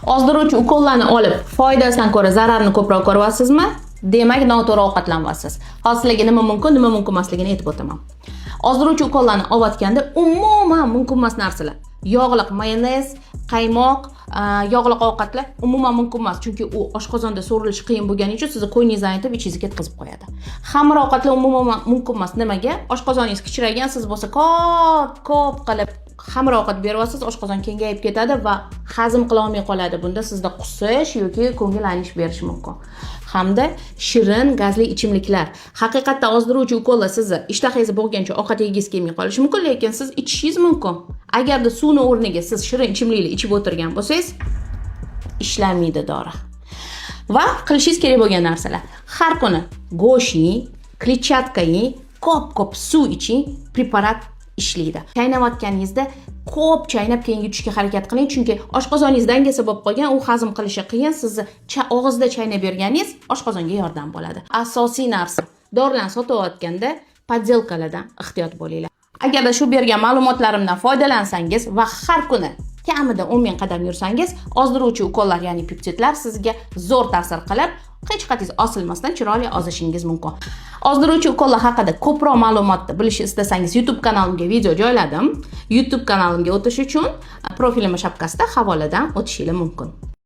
Ozdiruvchi ukollarni olib, foydasidan ko'ra zararni ko'proq ko'ryapsizmi? Demak, noto'g'ri ovqatlanyapsiz. Hozir sizlarga nima mumkin emasligini aytib o'taman. Ozdiruvchi ukollarni olayotganda umuman mumkin emas narsalar. Yog'liq mayonez, qaymoq, yog'liq ovqatlar umuman mumkin emas, chunki u oshqozonda so'rilishi qiyin bo'lgani uchun sizni qo'yningizdan aytib ichingizga ketkazib qo'yadi. Xamir ovqatlar umuman mumkin emas. Nimaga? Oshqozoningiz kichraygan, siz bo'lsa ko'p qilib xamir ovqat beryapsiz, oshqozon kengayib ketadi va hazm qila olmay qoladi. Bunda sizda qusish yoki ko'ngillanish berishi mumkin. Hamda shirin gazli ichimliklar. Haqiqatda ozdiruvchi ukollar sizni ishtahangiz bo'lgancha ovqat yegingiz kelmay qolishi mumkin, lekin siz ichishingiz mumkin. Agarda suvni o'rniga siz shirin ichimlikni ichib o'tirgan bo'lsangiz, ishlamaydi dori. Va qilishingiz kerak bo'lgan narsalar. Har kuni go'sht yeng, kletchatka yeng, ko'p suv iching, preparat ishlaydi. Chaynayotganingizda ko'p chaynab keyin yutishga harakat qiling, chunki oshqozoningiz dangasa bo'lib qolgan, u hazm qilishi qiyin. Sizni og'izda chaynab berganingiz oshqozonga yordam bo'ladi. Asosiy narsa, dorilarni sotayotganda poddelkalardan ehtiyot bo'linglar. Agarda shu bergan ma'lumotlarimdan foydalansangiz va har kuni kamida 10 ming qadam yursangiz, ozdiruvchi ukollar, ya'ni peptidlar sizga zo'r ta'sir qilib, hech qanday osilmasdan chiroyli ozishingiz mumkin. Ozdiruvchi ukollar haqida ko'proq ma'lumotni bilishni istasangiz, YouTube kanalimga video joyladim. YouTube kanalimga o'tish uchun profilim shapkasida havoladan o'tishingiz mumkin.